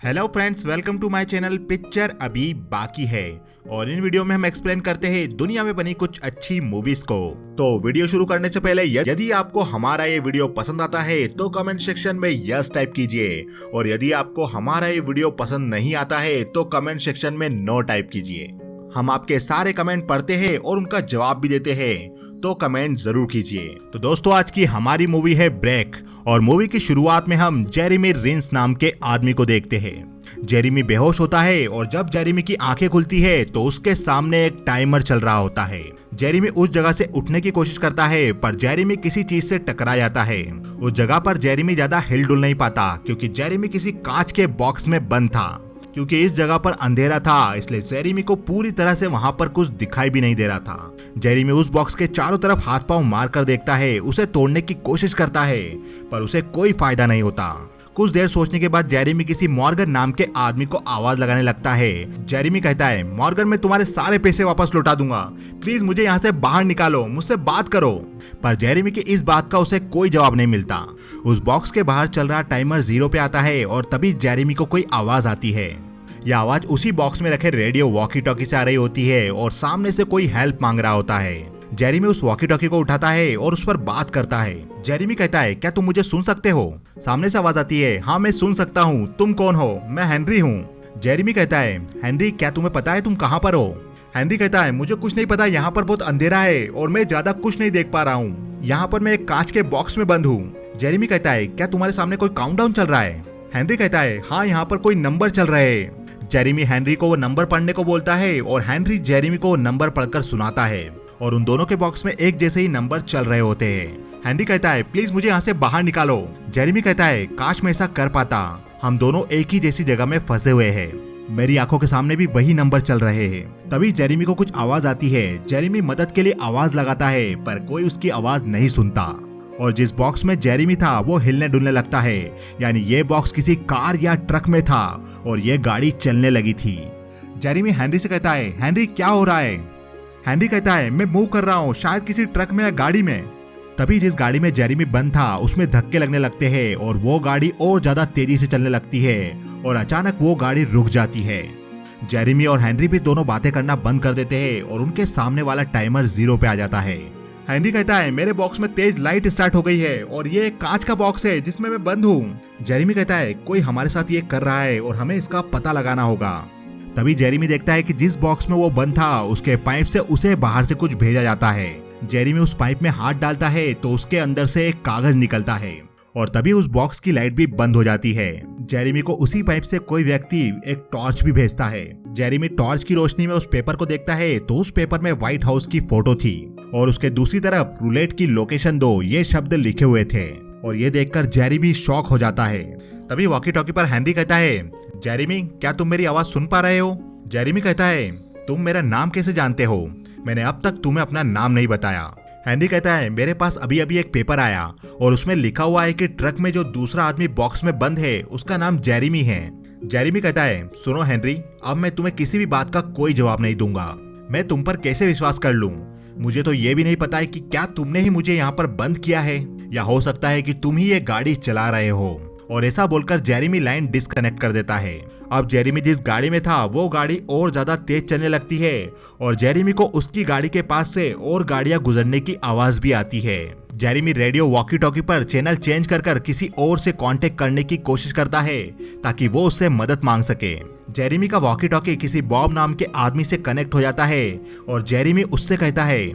Hello friends, welcome to my channel. Picture अभी बाकी है और इन वीडियो में हम एक्सप्लेन करते हैं दुनिया में बनी कुछ अच्छी मूवीज को। तो वीडियो शुरू करने से पहले यदि आपको हमारा ये वीडियो पसंद आता है तो कमेंट सेक्शन में यस टाइप कीजिए, और यदि आपको हमारा ये वीडियो पसंद नहीं आता है तो कमेंट सेक्शन में नो टाइप कीजिए। हम आपके सारे कमेंट पढ़ते हैं और उनका जवाब भी देते हैं, तो कमेंट जरूर कीजिए। तो दोस्तों, आज की हमारी मूवी है ब्रेक, और मूवी की शुरुआत में हम जेरेमी रिंस नाम के आदमी को देखते हैं। जेरेमी बेहोश होता है और जब जेरेमी की आंखें खुलती है तो उसके सामने एक टाइमर चल रहा होता है। जेरेमी उस जगह से उठने की कोशिश करता है पर जेरेमी किसी चीज से टकरा जाता है। उस जगह पर जेरेमी ज्यादा हिल डुल नहीं पाता क्योंकि जेरेमी किसी कांच के बॉक्स में बंद था। क्योंकि इस जगह पर अंधेरा था इसलिए जेरेमी को पूरी तरह से वहां पर कुछ दिखाई भी नहीं दे रहा था। जेरेमी उस बॉक्स के चारों तरफ हाथ पांव मार कर देखता है, उसे तोड़ने की कोशिश करता है पर उसे कोई फायदा नहीं होता। कुछ देर सोचने के बाद जेरेमी किसी मॉर्गन नाम के आदमी को आवाज लगाने लगता है। जेरेमी कहता है, मॉर्गन, मैं तुम्हारे सारे पैसे वापस लौटा दूंगा, प्लीज मुझे यहाँ से बाहर निकालो, मुझसे बात करो। पर जेरेमी की इस बात का उसे कोई जवाब नहीं मिलता। उस बॉक्स के बाहर चल रहा टाइमर 0 पे आता है और तभी जेरेमी को कोई आवाज आती है। यह आवाज उसी बॉक्स में रखे रेडियो वॉकी टॉकी से आ रही होती है और सामने से कोई हेल्प मांग रहा होता है। जेरेमी उस वॉकी टॉकी को उठाता है और उस पर बात करता है। जेरेमी कहता है, क्या तुम मुझे सुन सकते हो? सामने से आवाज आती है, हाँ मैं सुन सकता हूँ, तुम कौन हो? मैं हेनरी हूँ। जेरेमी कहता है, हेनरी, क्या तुम्हें पता है तुम कहाँ पर हो? हेनरी कहता है, मुझे कुछ नहीं पता, यहाँ पर बहुत अंधेरा है और मैं ज्यादा कुछ नहीं देख पा रहा हूँ। यहाँ पर मैं एक कांच के बॉक्स में बंद हूँ। जेरेमी कहता है, क्या तुम्हारे सामने कोई काउंटडाउन चल रहा है? हेनरी कहता है, हाँ यहाँ पर कोई नंबर चल रहे हैं। जेरेमी हेनरी को वो नंबर पढ़ने को बोलता है और हेनरी जेरेमी को वो नंबर पढ़कर सुनाता है और उन दोनों के बॉक्स में एक जैसे ही नंबर चल रहे होते हैं। हेनरी कहता है, प्लीज मुझे यहाँ से बाहर निकालो। जेरेमी कहता है, काश मैं ऐसा कर पाता, हम दोनों एक ही जैसी जगह में फंसे हुए हैं, मेरी आंखों के सामने भी वही नंबर चल रहे हैं। तभी जेरेमी को कुछ आवाज आती है। जेरेमी मदद के लिए आवाज लगाता है पर कोई उसकी आवाज नहीं सुनता और जिस बॉक्स में जेरेमी था वो हिलने डुलने लगता है, यानी ये बॉक्स किसी कार या ट्रक में था और ये गाड़ी चलने लगी थी। जेरेमी हेनरी से कहता है, हेनरी क्या हो रहा है? हेनरी कहता है, मैं मूव कर रहा हूँ, शायद किसी ट्रक में या गाड़ी में। तभी जिस गाड़ी में जेरेमी बंद था उसमें धक्के लगने लगते हैं और वो गाड़ी और ज्यादा तेजी से चलने लगती है और अचानक वो गाड़ी रुक जाती है। जेरेमी और हेनरी भी दोनों बातें करना बंद कर देते हैं और उनके सामने वाला टाइमर 0 पे आ जाता है। हेनरी कहता है, मेरे बॉक्स में तेज लाइट स्टार्ट हो गई है और ये एक कांच का बॉक्स है जिसमें मैं बंद हूँ। जेरेमी कहता है, कोई हमारे साथ ये कर रहा है और हमें इसका पता लगाना होगा। तभी जेरेमी देखता है कि जिस बॉक्स में वो बंद था उसके पाइप से उसे बाहर से कुछ भेजा जाता है। जेरेमी उस पाइप में हाथ डालता है तो उसके अंदर से एक कागज निकलता है और तभी उस बॉक्स की लाइट भी बंद हो जाती है। जेरेमी को उसी पाइप से कोई व्यक्ति एक टॉर्च भी भेजता है। जेरेमी टॉर्च की रोशनी में उस पेपर को देखता है तो उस पेपर में व्हाइट हाउस की फोटो थी और उसके दूसरी तरफ रूलेट की लोकेशन 2 ये शब्द लिखे हुए थे और ये देखकर जेरेमी शॉक हो जाता है। तभी वॉकी टॉकी पर हेनरी कहता है, जेरेमी, क्या तुम मेरी आवाज सुन पा रहे हो? जेरेमी कहता है, तुम मेरा नाम कैसे जानते हो? मैंने अब तक तुम्हें अपना नाम नहीं बताया। हेनरी कहता है, मेरे पास अभी अभी एक पेपर आया और उसमें लिखा हुआ है कि ट्रक में जो दूसरा आदमी बॉक्स में बंद है उसका नाम जेरेमी है। जेरेमी कहता है, सुनो हेनरी, अब मैं तुम्हें किसी भी बात का कोई जवाब नहीं दूंगा। मैं तुम पर कैसे विश्वास कर लूं? मुझे तो ये भी नहीं पता है कि क्या तुमने ही मुझे यहाँ पर बंद किया है या हो सकता है कि तुम ही ये गाड़ी चला रहे हो। और ऐसा बोलकर जेरेमी लाइन डिस्कनेक्ट कर देता है। अब जेरेमी जिस गाड़ी में था वो गाड़ी और ज्यादा तेज चलने लगती है और जेरेमी को उसकी गाड़ी के पास से और गाड़ियां गुजरने की आवाज भी आती है। जेरेमी रेडियो वॉकी टॉकी पर चैनल चेंज कर किसी और से कांटेक्ट करने की कोशिश करता है ताकि वो उससे मदद मांग सके। जेरेमी का वॉकी टॉकी किसी बॉब नाम के आदमी से कनेक्ट हो जाता है और जेरेमी उससे कहता है,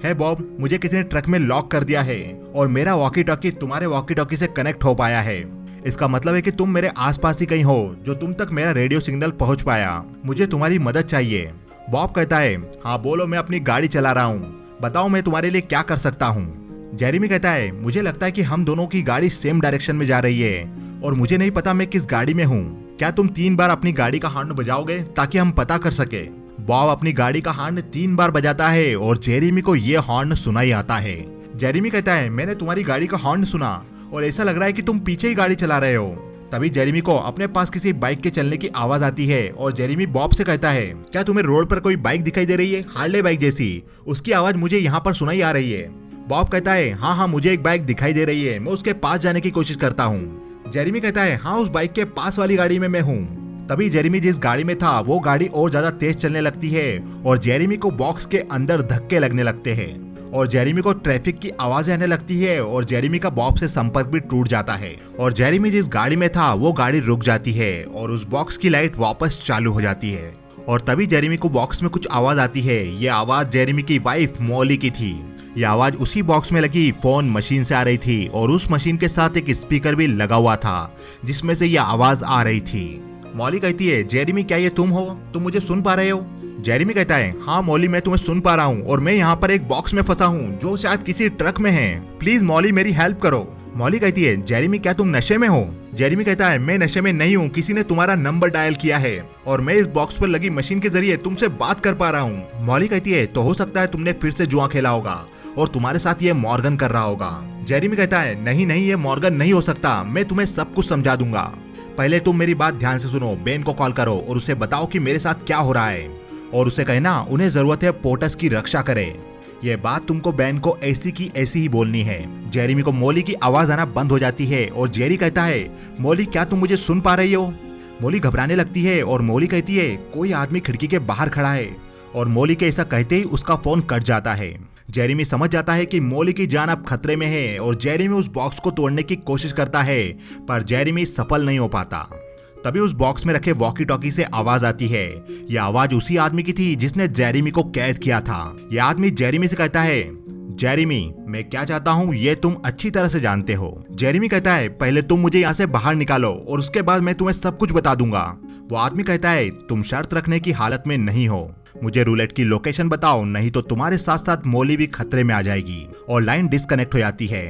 हे बॉब, मुझे किसी ने ट्रक में लॉक कर दिया है और मेरा वॉकी टॉकी तुम्हारे वॉकी टॉकी से कनेक्ट हो पाया है। इसका मतलब है कि तुम मेरे आसपास ही कहीं हो जो तुम तक मेरा रेडियो सिग्नल पहुंच पाया। मुझे तुम्हारी मदद चाहिए। बॉब कहता है, हाँ बोलो, मैं अपनी गाड़ी चला रहा हूँ, बताओ मैं तुम्हारे लिए क्या कर सकता हूँ। जेरेमी कहता है, मुझे लगता है कि हम दोनों की गाड़ी सेम डायरेक्शन में जा रही है और मुझे नहीं पता मैं किस गाड़ी में हूँ। क्या तुम 3 बार अपनी गाड़ी का हॉर्न बजाओगे ताकि हम पता कर सके? बॉब अपनी गाड़ी का हॉर्न 3 बार बजाता है और जेरेमी को ये हॉर्न सुनाई आता है। जेरेमी कहता है, मैंने तुम्हारी गाड़ी का हॉर्न सुना और ऐसा लग रहा है कि तुम पीछे ही गाड़ी चला रहे हो। तभी जेरेमी को अपने पास किसी बाइक के चलने की आवाज आती है और जेरेमी बॉब से कहता है, क्या तुम्हें रोड पर कोई बाइक दिखाई दे रही है, हार्ले बाइक जैसी? उसकी आवाज मुझे यहाँ पर सुनाई आ रही है। बॉब कहता है, हाँ मुझे एक बाइक दिखाई दे रही है, मैं उसके पास जाने की कोशिश करता हूँ। जेरेमी कहता है, हाँ उस बाइक के पास वाली गाड़ी में मैं हूँ। तभी जेरेमी जिस गाड़ी में था वो गाड़ी और ज्यादा तेज चलने लगती है और जेरेमी को बॉक्स के अंदर धक्के लगने लगते हैं और जेरेमी को ट्रैफिक की आवाजें आने लगती है और जेरेमी का बॉब से संपर्क भी टूट जाता है और जेरेमी जिस गाड़ी में था वो गाड़ी रुक जाती है और उस बॉक्स की लाइट वापस चालू हो जाती है और तभी जेरेमी को बॉक्स में कुछ आवाज आती है। ये आवाज जेरेमी की वाइफ मॉली की थी। ये आवाज उसी बॉक्स में लगी फोन मशीन से आ रही थी और उस मशीन के साथ एक स्पीकर भी लगा हुआ था जिसमें से यह आवाज आ रही थी। मॉली कहती है, जेरेमी क्या ये तुम हो? तुम मुझे सुन पा रहे हो? जेरेमी कहता है, हाँ मॉली मैं तुम्हें सुन पा रहा हूँ और मैं यहाँ पर एक बॉक्स में फंसा हूँ जो शायद किसी ट्रक में है। प्लीज मॉली मेरी हेल्प करो। मॉली कहती है, जेरेमी क्या तुम नशे में हो? जेरेमी कहता है, मैं नशे में नहीं हूँ, किसी ने तुम्हारा नंबर डायल किया है और मैं इस बॉक्स पर लगी मशीन के जरिए तुमसे बात कर पा रहा हूँ। मॉली कहती है, तो हो सकता है तुमने फिर से जुआ खेला होगा और तुम्हारे साथ ये मॉर्गन कर रहा होगा। जेरेमी कहता है, नहीं नहीं ये मॉर्गन नहीं हो सकता, मैं तुम्हें सब कुछ समझा दूंगा। पहले तुम मेरी बात ध्यान से सुनो, बेन को कॉल करो और उसे बताओ कि मेरे साथ क्या हो रहा है और उसे कहना उन्हें जरूरत है पोर्टस की रक्षा करे। यह बात तुमको बेन को ऐसी की ऐसी ही बोलनी है। जेरेमी को मॉली की आवाज आना बंद हो जाती है और जेरी कहता है, मॉली क्या तुम मुझे सुन पा रही हो? मॉली घबराने लगती है और मॉली कहती है, कोई आदमी खिड़की के बाहर खड़ा है और मॉली के ऐसा कहते ही उसका फोन कट जाता है। जेरेमी समझ जाता है कि मॉली की जान अब खतरे में है और जेरेमी उस बॉक्स को तोड़ने की कोशिश करता है पर जेरेमी सफल नहीं हो पाता। तभी उस बॉक्स में रखे वॉकी टॉकी से आवाज आती है। यह आवाज उसी आदमी की थी जिसने जेरेमी को कैद किया था। यह आदमी जेरेमी से कहता है, जेरेमी मैं क्या चाहता हूँ ये तुम अच्छी तरह से जानते हो। जेरेमी कहता है, पहले तुम मुझे यहाँ से बाहर निकालो और उसके बाद मैं तुम्हें सब कुछ बता दूंगा। वो आदमी कहता है, तुम शर्त रखने की हालत में नहीं हो, मुझे रूलेट की लोकेशन बताओ नहीं तो तुम्हारे साथ साथ मॉली भी खतरे में आ जाएगी। और लाइन डिस्कनेक्ट हो जाती है।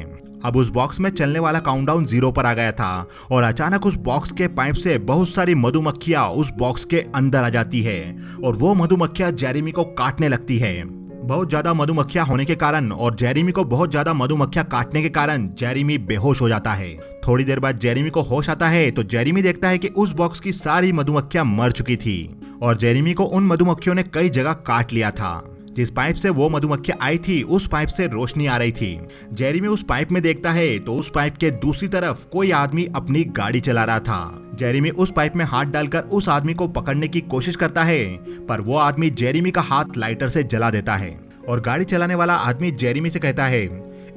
अब उस बॉक्स में चलने वाला काउंटडाउन 0 पर आ गया था और अचानक उस बॉक्स के पाइप से बहुत सारी मधुमक्खियां उस बॉक्स के अंदर आ जाती है और वो मधुमक्खियां जेरेमी को काटने लगती है। बहुत ज्यादा मधुमक्खियां होने के कारण और जेरेमी को बहुत ज्यादा मधुमक्खियां काटने के कारण जेरेमी बेहोश हो जाता है। थोड़ी देर बाद जेरेमी को होश आता है तो जेरेमी देखता है कि उस बॉक्स की सारी मधुमक्खियां मर चुकी थी और जेरेमी को उन मधुमक्खियों ने कई जगह काट लिया था। जिस पाइप से वो मधुमक्खियां आई थी उस पाइप से रोशनी आ रही थी। जेरेमी उस पाइप में देखता है तो उस पाइप के दूसरी तरफ कोई आदमी अपनी गाड़ी चला रहा था। जेरेमी उस पाइप में हाथ डालकर उस आदमी को पकड़ने की कोशिश करता है पर वो आदमी जेरेमी का हाथ लाइटर से जला देता है और गाड़ी चलाने वाला आदमी जेरेमी से कहता है,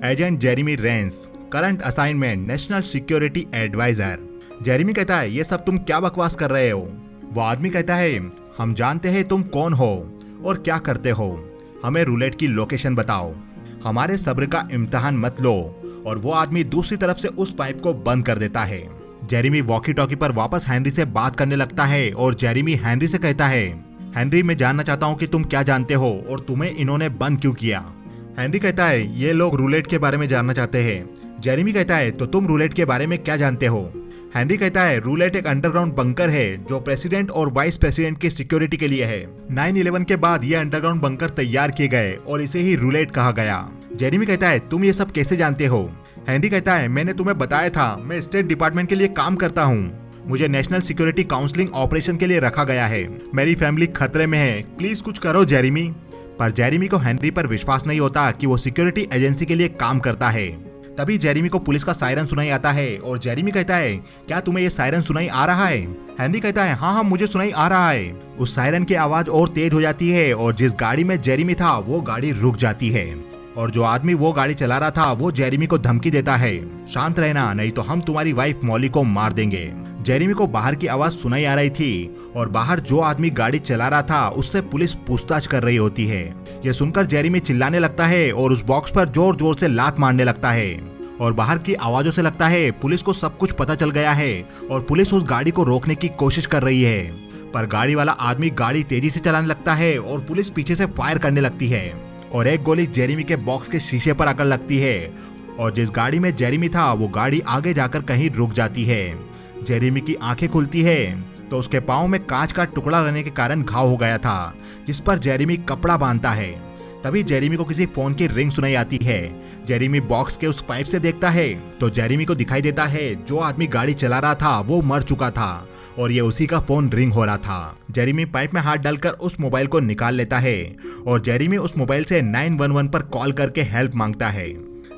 agent Jeremy Raines, current assignment national security adviser. Jeremy कहता है, ये सब तुम क्या बकवास कर रहे हो? वो आदमी कहता है, हम जानते हैं तुम कौन हो और क्या करते हो, हमें रूलेट की लोकेशन बताओ, हमारे सब्र का इम्तिहान मत लो। और वो आदमी दूसरी तरफ से उस पाइप को बंद कर देता है। जेरेमी वॉकी टॉकी पर वापस हेनरी से बात करने लगता है और जेरेमी हेनरी से कहता है, हेनरी मैं जानना चाहता हूँ कि तुम क्या जानते हो और तुम्हें इन्होंने बंद क्यों किया? हेनरी कहता है, ये लोग रूलेट के बारे में जानना चाहते हैं। जेरेमी कहता है, तो तुम रूलेट के बारे में क्या जानते हो? हेनरी कहता है, रूलेट एक अंडरग्राउंड बंकर है जो प्रेसिडेंट और वाइस प्रेसिडेंट की सिक्योरिटी के लिए है। 9/11 के बाद ये अंडरग्राउंड बंकर तैयार किए गए और इसे ही रूलेट कहा गया। जेरेमी कहता है, तुम ये सब कैसे जानते हो? हेनरी कहता है, मैंने तुम्हें बताया था, मैं स्टेट डिपार्टमेंट के लिए काम करता हूँ, मुझे नेशनल सिक्योरिटी काउंसलिंग ऑपरेशन के लिए रखा गया है, मेरी फैमिली खतरे में है, प्लीज कुछ करो जेरेमी। पर जेरेमी को हेनरी पर विश्वास नहीं होता कि वो सिक्योरिटी एजेंसी के लिए काम करता है। तभी जेरेमी को पुलिस का सायरन सुनाई आता है और जेरेमी कहता है, क्या तुम्हें ये सायरन सुनाई आ रहा है? हेनरी कहता है, हाँ हाँ मुझे सुनाई आ रहा है। उस सायरन की आवाज और तेज हो जाती है और जिस गाड़ी में जेरेमी था वो गाड़ी रुक जाती है और जो आदमी वो गाड़ी चला रहा था वो जेरेमी को धमकी देता है, शांत रहना नहीं तो हम तुम्हारी वाइफ मॉली को मार देंगे। जेरेमी को बाहर की आवाज सुनाई आ रही थी और बाहर जो आदमी गाड़ी चला रहा था उससे पुलिस पूछताछ कर रही होती है। यह सुनकर जेरेमी चिल्लाने लगता है और उस बॉक्स पर जोर जोर से लात मारने लगता है और बाहर की आवाजों से लगता है पुलिस को सब कुछ पता चल गया है और पुलिस उस गाड़ी को रोकने की कोशिश कर रही है। पर गाड़ी वाला आदमी गाड़ी तेजी से चलाने लगता है और पुलिस पीछे से फायर करने लगती है और एक गोली जेरेमी के बॉक्स के शीशे पर आकर लगती है और जिस गाड़ी में जेरेमी था वो गाड़ी आगे जाकर कहीं रुक जाती है। जेरेमी की आंखें खुलती है तो उसके पाँव में कांच का टुकड़ा लगने के कारण घाव हो गया था जिस पर जेरेमी कपड़ा बांधता है। तभी जेरेमी को किसी फोन की रिंग सुनाई आती है। जेरेमी बॉक्स के उस पाइप से देखता है तो जेरेमी को दिखाई देता है जो आदमी गाड़ी चला रहा था वो मर चुका था और ये उसी का फोन रिंग हो रहा था। जेरेमी पाइप में हाथ डालकर उस मोबाइल को निकाल लेता है और जेरेमी उस मोबाइल से 911 पर कॉल करके हेल्प मांगता है।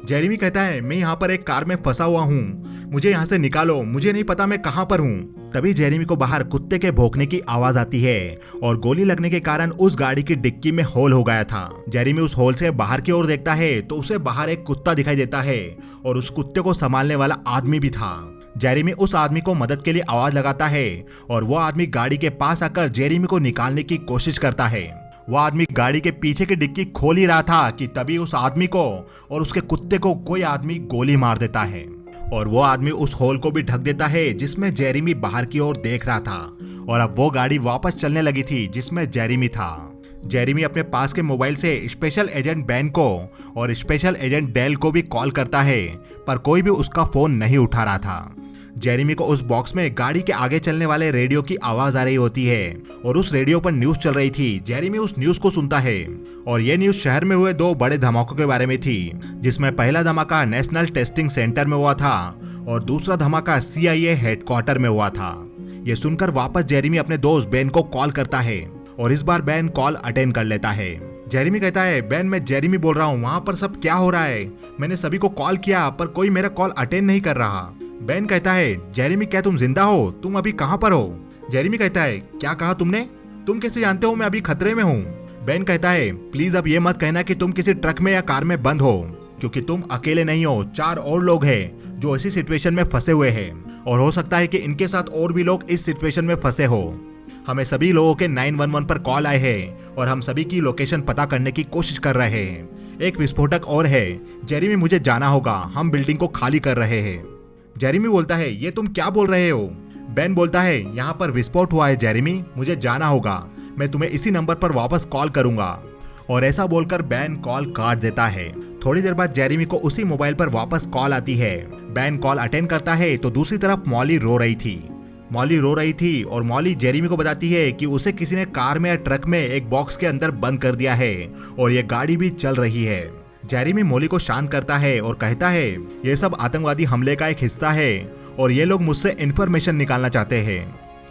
जेरेमी कहता है, मैं यहाँ पर एक कार में फंसा हुआ हूँ, मुझे यहाँ से निकालो, मुझे नहीं पता मैं कहाँ पर हूँ। तभी जेरेमी को बाहर कुत्ते के भौंकने की आवाज आती है और गोली लगने के कारण उस गाड़ी की डिक्की में होल हो गया था। जेरेमी उस होल से बाहर की ओर देखता है तो उसे बाहर एक कुत्ता दिखाई देता है और उस कुत्ते को संभालने वाला आदमी भी था। जेरेमी उस आदमी को मदद के लिए आवाज लगाता है और वो आदमी गाड़ी के पास आकर जेरेमी को निकालने की कोशिश करता है। वो आदमी गाड़ी के पीछे की डिक्की खोल ही रहा था कि तभी उस आदमी को और उसके कुत्ते को कोई आदमी गोली मार देता है और वो आदमी उस होल को भी ढक देता है जिसमें जेरेमी बाहर की ओर देख रहा था। और अब वो गाड़ी वापस चलने लगी थी जिसमें जेरेमी था। जेरेमी अपने पास के मोबाइल से स्पेशल एजेंट बैन को और स्पेशल एजेंट डेल को भी कॉल करता है, पर कोई भी उसका फोन नहीं उठा रहा था। जेरेमी को उस बॉक्स में गाड़ी के आगे चलने वाले रेडियो की आवाज आ रही होती है और उस रेडियो पर न्यूज चल रही थी। जेरेमी उस न्यूज को सुनता है और ये न्यूज शहर में हुए 2 बड़े धमाकों के बारे में थी, जिसमें पहला धमाका नेशनल टेस्टिंग सेंटर में हुआ था और दूसरा धमाका CIA हेडक्वार्टर में हुआ था। ये सुनकर वापस जेरेमी अपने दोस्त बेन को कॉल करता है और इस बार बेन कॉल अटेंड कर लेता है। जेरेमी कहता है, बेन मैं जेरेमी बोल रहा हूँ, वहाँ पर सब क्या हो रहा है? मैंने सभी को कॉल किया पर कोई मेरा कॉल अटेंड नहीं कर रहा। बेन कहता है, जेरेमी क्या तुम जिंदा हो? तुम अभी कहाँ पर हो? जेरेमी कहता है, क्या कहा तुमने? तुम कैसे जानते हो मैं अभी खतरे में हूँ? बेन कहता है, प्लीज अब ये मत कहना कि तुम किसी ट्रक में या कार में बंद हो, क्योंकि तुम अकेले नहीं हो, 4 और लोग हैं जो ऐसी सिचुएशन में फंसे हुए हैं और हो सकता है कि इनके साथ और भी लोग इस सिचुएशन में फंसे हो। हमें सभी लोगों के 911 पर कॉल आए हैं और हम सभी की लोकेशन पता करने की कोशिश कर रहे हैं। एक विस्फोटक और है जेरेमी, मुझे जाना होगा, हम बिल्डिंग को खाली कर रहे हैं। जेरेमी बोलता है, ये तुम क्या बोल रहे हो? बेन बोलता है, यहाँ पर विस्फोट हुआ है जेरेमी, मुझे जाना होगा, मैं तुम्हें इसी नंबर पर वापस कॉल करूंगा। और ऐसा बोलकर बेन कॉल काट देता है। थोड़ी देर बाद जेरेमी को उसी मोबाइल पर वापस कॉल आती है। बेन कॉल अटेंड करता है तो दूसरी तरफ मॉली रो रही थी और मॉली जेरेमी को बताती है कि उसे किसी ने कार में या ट्रक में एक बॉक्स के अंदर बंद कर दिया है और ये गाड़ी भी चल रही है। जेरेमी मॉली को शांत करता है और कहता है, ये सब आतंकवादी हमले का एक हिस्सा है और ये लोग मुझसे इन्फॉर्मेशन निकालना चाहते हैं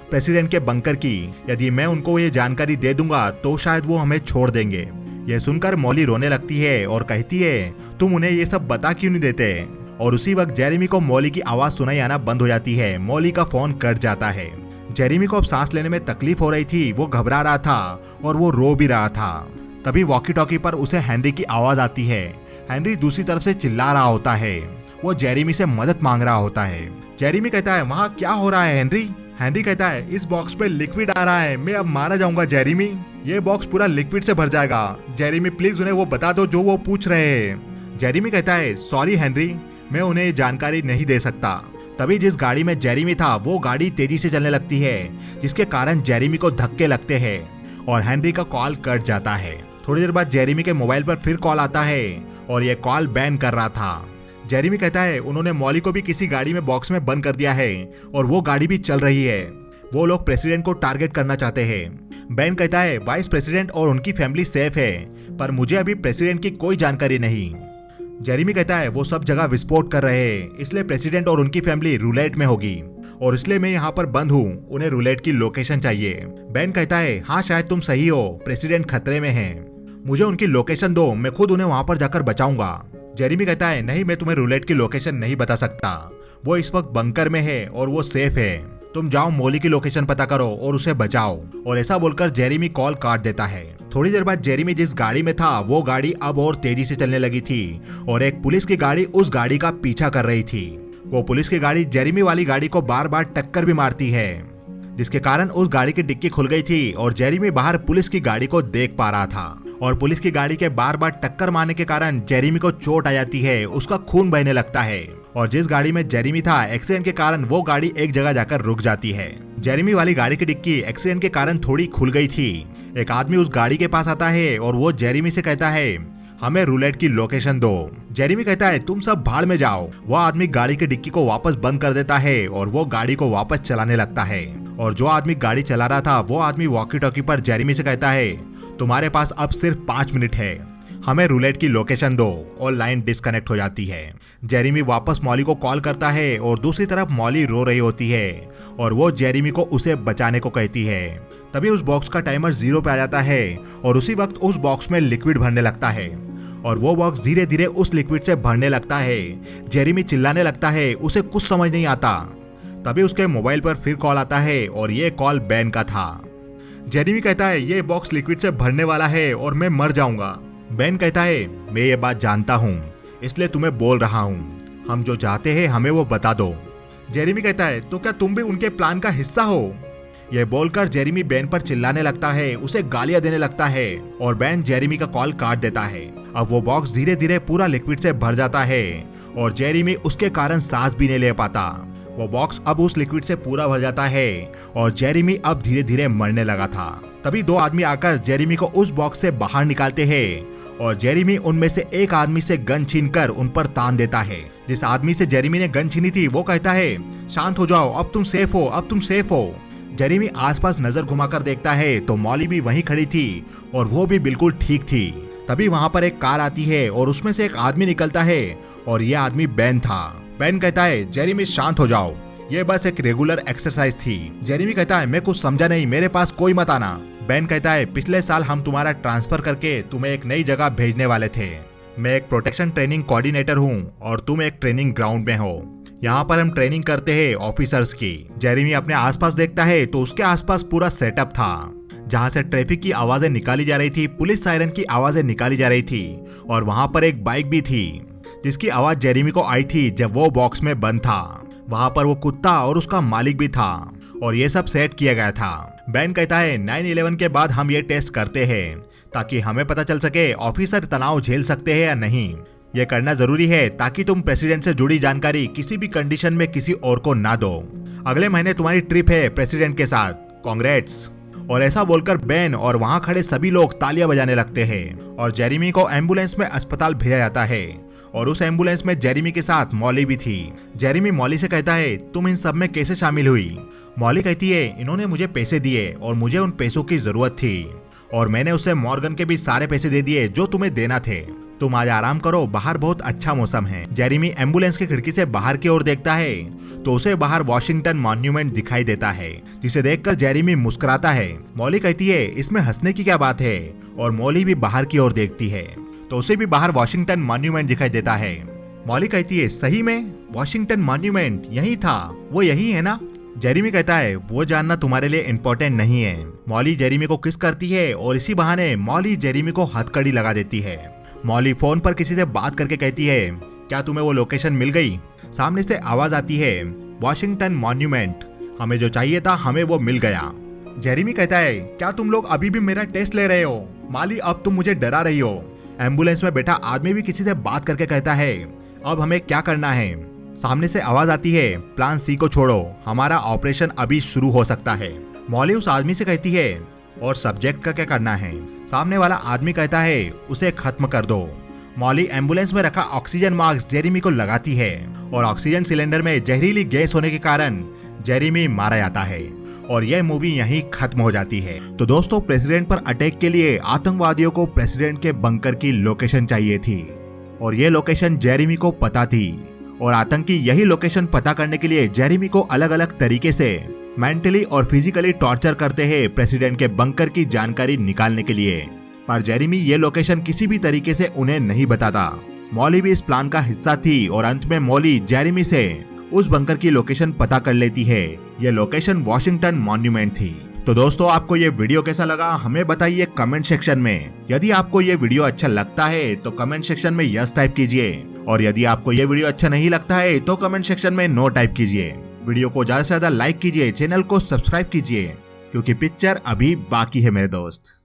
प्रेसिडेंट के बंकर की। यदि मैं उनको ये जानकारी दे दूंगा तो शायद वो हमें छोड़ देंगे। यह सुनकर मॉली रोने लगती है और कहती है, तुम उन्हें ये सब बता क्यों नहीं देते? और उसी वक्त जेरेमी को मॉली की आवाज सुनाई आना बंद हो जाती है। मॉली का फोन कट जाता है। जेरेमी को अब सांस लेने में तकलीफ हो रही थी, वो घबरा रहा था और वो रो भी रहा था। तभी वॉकी टॉकी पर उसे हेनरी की आवाज आती है। हेनरी दूसरी तरफ से चिल्ला रहा होता है, वो जेरेमी से मदद मांग रहा होता है। जेरेमी कहता है, वहाँ क्या हो रहा है हेनरी? हेनरी कहता है, इस बॉक्स पे लिक्विड आ रहा है, मैं अब मारा जाऊंगा जेरेमी, ये बॉक्स पूरा लिक्विड से भर जाएगा। जेरेमी प्लीज उन्हें वो बता दो जो वो पूछ रहे हैं। जेरेमी कहता है, सॉरी हेनरी, मैं उन्हें ये जानकारी नहीं दे सकता। तभी जिस गाड़ी में जेरेमी था वो गाड़ी तेजी से चलने लगती है, जिसके कारण जेरेमी को धक्के लगते हैं और हेनरी का कॉल कट जाता है। थोड़ी देर बाद जेरेमी के मोबाइल पर फिर कॉल आता है और ये कॉल बैन कर रहा था। जेरेमी कहता है, उन्होंने मॉली को भी किसी गाड़ी में बॉक्स में बंद कर दिया है और वो गाड़ी भी चल रही है। वो लोग प्रेसिडेंट को टारगेट करना चाहते हैं। बेन कहता है, वाइस प्रेसिडेंट और उनकी फैमिली सेफ है, पर मुझे अभी प्रेसिडेंट की कोई जानकारी नहीं। जेरेमी कहता है, वो सब जगह विस्फोट कर रहे हैं, इसलिए प्रेसिडेंट और उनकी फैमिली रूलेट में होगी और इसलिए मैं यहाँ पर बंद हूँ, उन्हें रूलेट की लोकेशन चाहिए। बेन कहता है, हाँ शायद तुम सही हो, प्रेसिडेंट खतरे में है, मुझे उनकी लोकेशन दो, मैं खुद उन्हें वहां पर जाकर बचाऊंगा। जेरेमी कहता है, नहीं मैं तुम्हें रूलेट की लोकेशन नहीं बता सकता, वो इस वक्त बंकर में है और वो सेफ है, तुम जाओ मॉली की लोकेशन पता करो और उसे बचाओ। और ऐसा बोलकर जेरेमी कॉल काट देता है। थोड़ी देर बाद जेरेमी जिस गाड़ी में था वो गाड़ी अब और तेजी से चलने लगी थी और एक पुलिस की गाड़ी उस गाड़ी का पीछा कर रही थी। वो पुलिस की गाड़ी जेरेमी वाली गाड़ी को बार बार टक्कर भी मारती है, जिसके कारण उस गाड़ी की डिक्की खुल गई थी और जेरेमी बाहर पुलिस की गाड़ी को देख पा रहा था। और पुलिस की गाड़ी के बार बार टक्कर मारने के कारण जेरेमी को चोट आ जाती है, उसका खून बहने लगता है और जिस गाड़ी में जेरेमी था एक्सीडेंट के कारण वो गाड़ी एक जगह जाकर रुक जाती है। जेरेमी वाली गाड़ी की डिक्की एक्सीडेंट के कारण थोड़ी खुल गई थी। एक आदमी उस गाड़ी के पास आता है और वो जेरेमी से कहता है, हमें रूलेट की लोकेशन दो। जेरेमी कहता है, तुम सब भाड़ में जाओ। वो आदमी गाड़ी की डिक्की को वापस बंद कर देता है और वो गाड़ी को वापस चलाने लगता है। और जो आदमी गाड़ी चला रहा था वो आदमी वॉकी टॉकी पर जेरेमी से कहता है, तुम्हारे पास अब सिर्फ 5 मिनट है, हमें रूलेट की लोकेशन दो। और लाइन डिस्कनेक्ट हो जाती है। जेरेमी वापस मॉली को कॉल करता है और दूसरी तरफ मॉली रो रही होती है और वो जेरेमी को उसे बचाने को कहती है। तभी उस बॉक्स का टाइमर 0 पे आ जाता है और उसी वक्त उस बॉक्स में लिक्विड भरने लगता है और वो बॉक्स धीरे धीरे उस लिक्विड से भरने लगता है। जेरेमी चिल्लाने लगता है, उसे कुछ समझ नहीं आता। तभी उसके मोबाइल पर फिर कॉल आता है और ये कॉल बेन का था। जेरेमी कहता है ये बॉक्स लिक्विड से भरने वाला है और मैं मर जाऊंगा। बेन कहता है मैं ये बात जानता हूँ, इसलिए तुम्हें बोल रहा हूँ, हम जो चाहते हैं हमें वो बता दो। जेरेमी कहता है तो क्या तुम भी उनके प्लान का हिस्सा हो? यह बोलकर जेरेमी बेन पर चिल्लाने लगता है, उसे गालियां देने लगता है और बेन जेरेमी का कॉल काट देता है। अब वो बॉक्स धीरे धीरे पूरा लिक्विड से भर जाता है और जेरेमी उसके कारण सांस भी नहीं ले पाता। वो बॉक्स अब उस लिक्विड से पूरा भर जाता है और जेरेमी अब धीरे धीरे मरने लगा था। तभी दो आदमी आकर जेरेमी को उस बॉक्स से बाहर निकालते हैं और जेरेमी उनमें से एक आदमी से गन छीनकर उन पर तान देता है। जिस आदमी से जेरेमी ने गन छीनी थी वो कहता है शांत हो जाओ, अब तुम सेफ हो, अब तुम सेफ हो। जेरेमी आसपास नजर घुमाकर देखता है तो मॉली भी वहीं खड़ी थी और वो भी बिल्कुल ठीक थी। तभी वहां पर एक कार आती है और उसमें से एक आदमी निकलता है और ये आदमी बेन था। बेन कहता है जेरेमी शांत हो जाओ, ये बस एक रेगुलर एक्सरसाइज थी। जेरेमी कहता है मैं कुछ समझा नहीं, मेरे पास कोई मत आना। बेन कहता है पिछले साल हम तुम्हारा ट्रांसफर करके तुम्हें एक नई जगह भेजने वाले थे। मैं एक प्रोटेक्शन ट्रेनिंग कोऑर्डिनेटर हूँ और तुम एक ट्रेनिंग ग्राउंड में हो। यहाँ पर हम ट्रेनिंग करते हैं ऑफिसर्स की। जेरेमी अपने आसपास देखता है तो उसके आसपास पूरा सेटअप था, जहाँ से ट्रैफिक की आवाजें निकाली जा रही थी, पुलिस सायरन की आवाजें निकाली जा रही थी और वहाँ पर एक बाइक भी थी जिसकी आवाज जेरेमी को आई थी जब वो बॉक्स में बंद था। वहाँ पर वो कुत्ता और उसका मालिक भी था और ये सब सेट किया गया था। बेन कहता है 9/11 के बाद हम ये टेस्ट करते हैं ताकि हमें पता चल सके ऑफिसर तनाव झेल सकते हैं या नहीं। ये करना जरूरी है ताकि तुम प्रेसिडेंट से जुड़ी जानकारी किसी भी कंडीशन में किसी और को ना दो। अगले महीने तुम्हारी ट्रिप है प्रेसिडेंट के साथ, कांग्रेट्स। और ऐसा बोलकर बेन और वहाँ खड़े सभी लोग तालियां बजाने लगते हैं और जेरेमी को एम्बुलेंस में अस्पताल भेजा जाता है और उस एम्बुलेंस में जेरेमी के साथ मॉली भी थी। जेरेमी मॉली से कहता है तुम इन सब में कैसे शामिल हुई? मॉली कहती है इन्होंने मुझे पैसे दिए और मुझे उन पैसों की जरूरत थी और मैंने उसे मॉर्गन के भी सारे पैसे दे दिए जो तुम्हें देना थे। तुम आज आराम करो, बाहर बहुत अच्छा मौसम है। जेरेमी एम्बुलेंस की खिड़की से बाहर की ओर देखता है तो उसे बाहर वॉशिंगटन मॉन्यूमेंट दिखाई देता है, जिसे देखकर जेरेमी मुस्कुराता है। मॉली कहती है इसमें हंसने की क्या बात है और मॉली भी बाहर की ओर देखती है तो उसे भी बाहर वॉशिंगटन मॉन्यूमेंट दिखाई देता है। मॉली कहती है सही में वॉशिंगटन मॉन्यूमेंट यही था, वो यही है ना? जेरेमी कहता है वो जानना तुम्हारे लिए इम्पोर्टेंट नहीं है। मॉली जेरेमी को किस करती है और इसी बहाने मॉली जेरेमी को हथकड़ी लगा देती है। मॉली फोन पर किसी से बात करके कहती है क्या तुम्हें वो लोकेशन मिल गई? सामने से आवाज आती है वॉशिंगटन मॉन्यूमेंट, हमें जो चाहिए था हमें वो मिल गया। जेरेमी कहता है क्या तुम लोग अभी भी मेरा टेस्ट ले रहे हो? मॉली अब तुम मुझे डरा रही हो। एम्बुलेंस में बैठा आदमी भी किसी से बात करके कहता है अब हमें क्या करना है? सामने से आवाज आती है प्लान सी को छोड़ो, हमारा ऑपरेशन अभी शुरू हो सकता है। मॉली उस आदमी से कहती है और सब्जेक्ट का क्या करना है? सामने वाला आदमी कहता है उसे खत्म कर दो। मॉली एम्बुलेंस में रखा ऑक्सीजन मास्क जेरेमी को लगाती है और ऑक्सीजन सिलेंडर में जहरीली गैस होने के कारण जेरेमी मारा जाता है और यह मूवी यहीं खत्म हो जाती है। तो दोस्तों प्रेसिडेंट पर अटैक के लिए आतंकवादियों को प्रेसिडेंट के बंकर की लोकेशन चाहिए थी और यह लोकेशन जेरेमी को पता थी और आतंकी यही लोकेशन पता करने के लिए जेरेमी को अलग अलग तरीके से मेंटली और फिजिकली टॉर्चर करते हैं प्रेसिडेंट के बंकर की जानकारी निकालने के लिए। पर जेरेमी ये लोकेशन किसी भी तरीके से उन्हें नहीं बताता। मॉली भी इस प्लान का हिस्सा थी और अंत में मॉली जेरेमी से उस बंकर की लोकेशन पता कर लेती है। ये लोकेशन वॉशिंगटन मॉन्यूमेंट थी। तो दोस्तों आपको ये वीडियो कैसा लगा हमें बताइए कमेंट सेक्शन में। यदि आपको ये वीडियो अच्छा लगता है तो कमेंट सेक्शन में यस टाइप कीजिए और यदि आपको ये वीडियो अच्छा नहीं लगता है तो कमेंट सेक्शन में नो टाइप कीजिए। वीडियो को ज्यादा से ज्यादा लाइक कीजिए, चैनल को सब्सक्राइब कीजिए क्योंकि पिक्चर अभी बाकी है मेरे दोस्त।